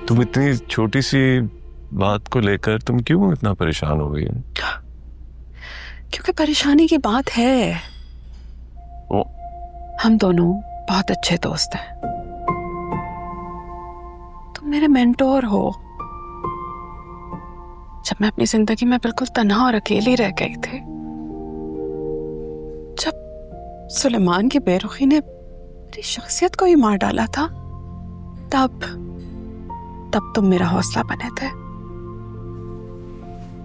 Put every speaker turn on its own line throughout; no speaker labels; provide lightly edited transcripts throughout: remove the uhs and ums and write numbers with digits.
तुम इतनी छोटी सी बात को लेकर तुम क्यों इतना परेशान हो गई?
क्योंकि परेशानी की बात है।
ओ,
हम दोनों बहुत अच्छे दोस्त हैं। तुम मेरे मेंटोर हो। जब मैं अपनी जिंदगी में बिल्कुल तन्हा और अकेली रह गई थी, जब सुलेमान की बेरुखी ने मेरी शख्सियत को ही मार डाला था, तब तुम मेरा हौसला बने थे।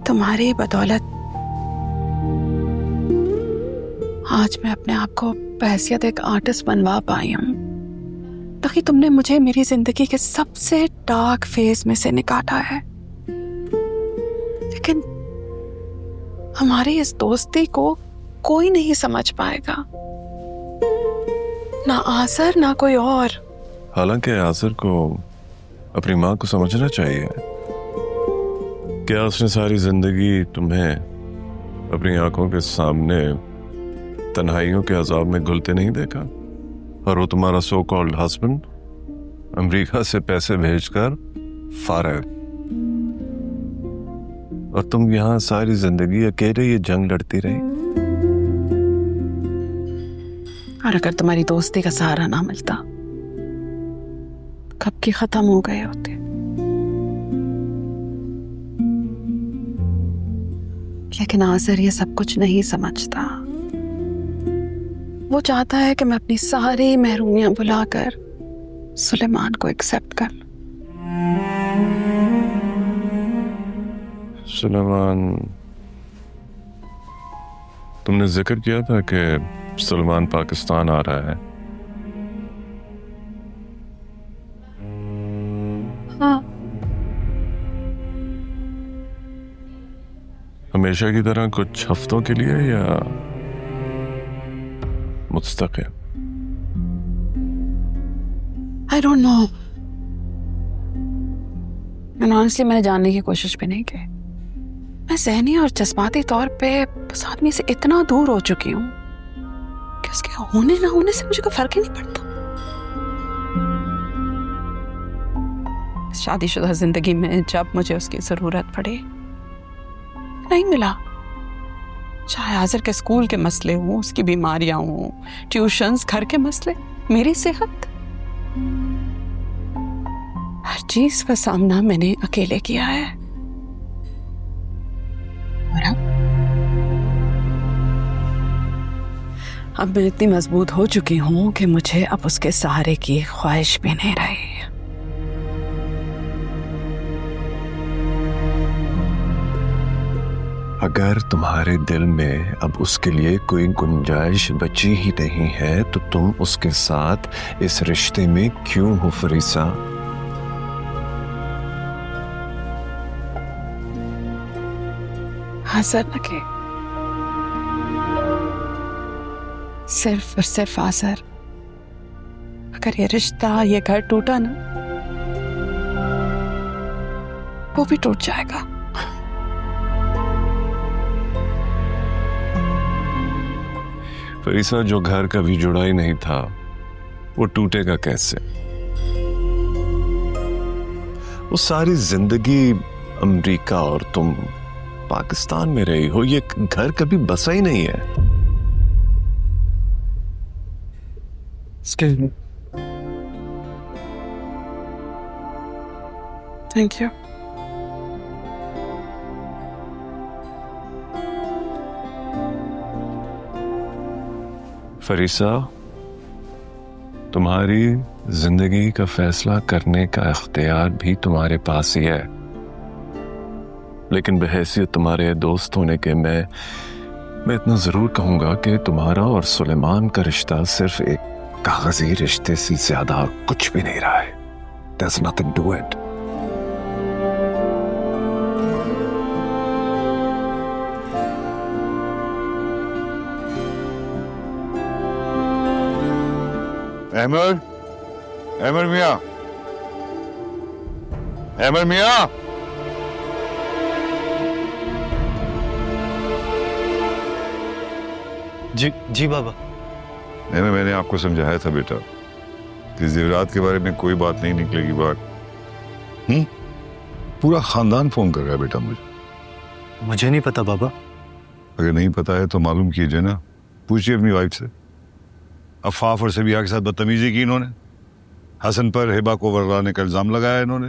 तुम्हारी बदौलत आज मैं अपने आप को बहैसियत एक आर्टिस्ट बनवा पाई हूं, ताकि तुमने मुझे मेरी जिंदगी के सबसे डार्क फेज में से निकाला है। लेकिन हमारी इस दोस्ती को कोई नहीं समझ पाएगा, ना आसर ना कोई और।
हालांकि आसर को अपनी माँ को समझना चाहिए। क्या उसने सारी जिंदगी तुम्हें अपनी आंखों के सामने तन्हाइयों के अजाब में घुलते नहीं देखा? और वो तुम्हारा सो कॉल्ड हस्बैंड अमेरिका से पैसे भेजकर फारग, और तुम यहां सारी जिंदगी अकेले ये जंग लड़ती रही।
और अगर तुम्हारी दोस्ती का सहारा ना मिलता, कब की खत्म हो गए होते। लेकिन आसर ये सब कुछ नहीं समझता। वो चाहता है कि मैं अपनी सारी महरूमियां भुलाकर सुलेमान को एक्सेप्ट कर लूं।
सुलेमान, तुमने जिक्र किया था कि सुलेमान पाकिस्तान आ रहा है।
हाँ,
हमेशा की तरह कुछ हफ्तों के लिए या मुस्तकिल?
I don't know। ऑनेस्टली मैंने जानने की कोशिश भी नहीं की। मैं ज़हनी और जज्बाती तौर पे उस आदमी से इतना दूर हो चुकी हूँ कि उसके होने ना होने से मुझे कोई फर्क ही नहीं पड़ता। शादीशुदा जिंदगी में जब मुझे उसकी जरूरत पड़ी, नहीं मिला। चाहे आज़र के स्कूल के मसले हों, उसकी बीमारियां हों, ट्यूशन्स, घर के मसले, मेरी सेहत, हर चीज का सामना मैंने अकेले किया है। और अब मैं इतनी मजबूत हो चुकी हूं कि मुझे अब उसके सहारे की ख्वाहिश भी नहीं रही।
अगर तुम्हारे दिल में अब उसके लिए कोई गुंजाइश बची ही नहीं है, तो तुम उसके साथ इस रिश्ते में क्यों हो फरीसा?
आसर न के, सिर्फ और सिर्फ आसर। अगर ये रिश्ता, ये घर टूटा ना, वो भी टूट जाएगा।
फरीसा, जो घर कभी जुड़ा ही नहीं था, वो टूटेगा कैसे? वो सारी जिंदगी अमेरिका और तुम पाकिस्तान में रही हो, ये घर कभी बसा ही नहीं है।
Excuse me. Thank you.
फरीसा, तुम्हारी जिंदगी का फैसला करने का इख्तियार भी तुम्हारे पास ही है, लेकिन बहैसियत तुम्हारे दोस्त होने के मैं इतना जरूर कहूंगा कि तुम्हारा और सुलेमान का रिश्ता सिर्फ एक कागजी रिश्ते से ज्यादा कुछ भी नहीं रहा है। There's nothing to it.
Ahmad मियां, अहमद मियां।
जी बाबा।
मैंने आपको समझाया था बेटा कि ज़ेवरात के बारे में कोई बात नहीं निकलेगी बाहर। पूरा खानदान फोन कर रहा है बेटा मुझे
नहीं पता बाबा।
अगर नहीं पता है तो मालूम कीजिए ना, पूछिए अपनी वाइफ से। अफाफ और सबिया के साथ बदतमीजी की इन्होंने, हसन पर हिबा को वर्राने का इल्जाम लगाया इन्होंने,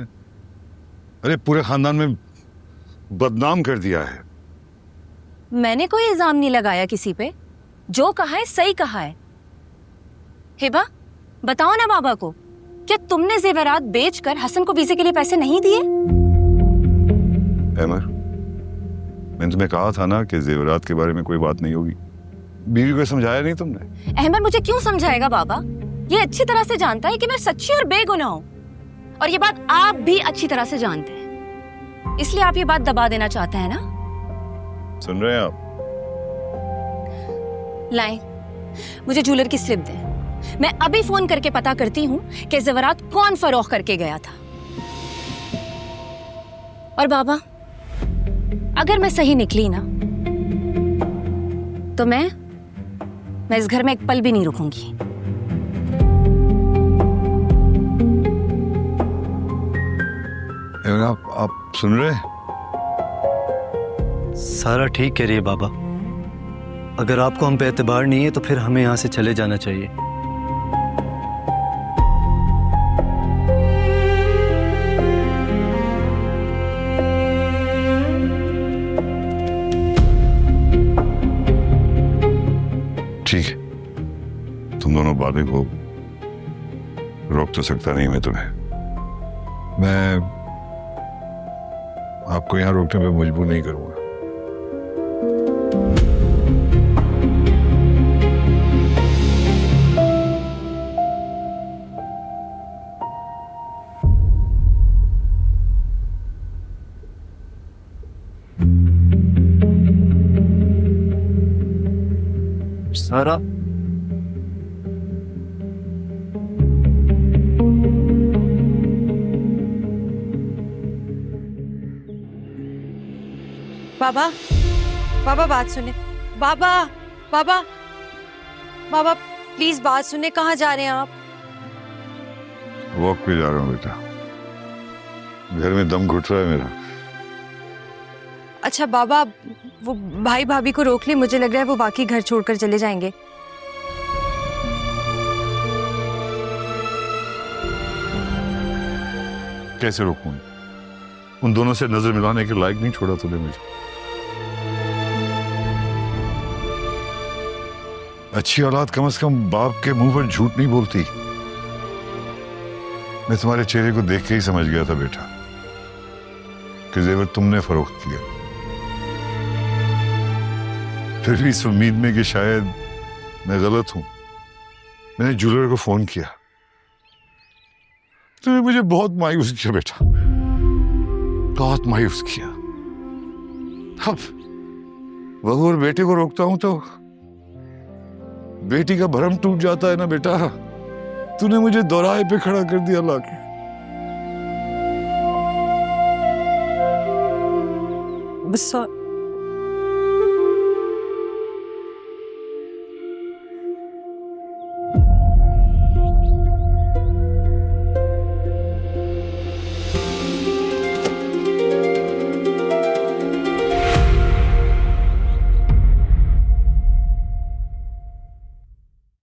अरे पूरे खानदान में बदनाम कर दिया है।
मैंने कोई इल्जाम नहीं लगाया किसी पे, जो कहा है सही कहा है। हिबा बताओ ना बाबा को, क्या तुमने जेवरात बेचकर हसन को वीजे के लिए पैसे नहीं दिए?
अहमर, मैंने तुम्हें कहा था ना कि जेवरात के बारे में कोई बात नहीं होगी। बीवी को समझाया नहीं तुमने?
अहमद मुझे क्यों समझाएगा बाबा, ये अच्छी तरह से जानता है कि मैं सच्ची और बेगुनाह हूं, और ये बात आप भी अच्छी तरह से जानते हैं, इसलिए आप ये बात दबा देना चाहते हैं ना?
सुन रहे हैं आप?
लाएं, मुझे ज्वेलर की स्लिप दें, मैं अभी फोन करके पता करती हूँ कि ज़ेवरात कौन फरोख्त करके गया था। और बाबा, अगर मैं सही निकली ना तो मैं इस घर में एक पल भी नहीं रुकूंगी।
आप सुन रहे हैं?
सारा ठीक कह रही है बाबा। अगर आपको हम पे एतबार नहीं है तो फिर हमें यहाँ से चले जाना चाहिए।
ठीक है, तुम दोनों बातें को रोक तो सकता नहीं मैं तुम्हें, मैं आपको यहाँ रोकने पे मजबूर नहीं करूंगा।
सारा
बाबा, बाबा बात सुने। बाबा, बाबा, बाबा प्लीज बात सुने। कहाँ जा रहे हैं आप?
वॉक पे जा रहा हूँ बेटा, घर में दम घुट रहा है मेरा।
अच्छा बाबा, वो भाई भाभी को रोक ले, मुझे लग रहा है वो वाकई घर छोड़कर चले जाएंगे।
कैसे रोकूं? उन दोनों से नजर मिलाने के लायक नहीं छोड़ा तूने मुझे। अच्छी औलाद कम से कम बाप के मुंह पर झूठ नहीं बोलती। मैं तुम्हारे चेहरे को देख के ही समझ गया था बेटा कि जेवर तुमने फरोख्त किया। फिर भी इस उम्मीद में कि शायद मैं गलत हूं, मैंने ज्वेलर को फोन किया। तूने मुझे बहुत मायूस किया बेटा, बहुत मायूस किया। अब बहू और बेटे को रोकता हूं तो बेटी का भरम टूट जाता है ना बेटा। तूने मुझे दोराहे पे खड़ा कर दिया लाके।
सॉरी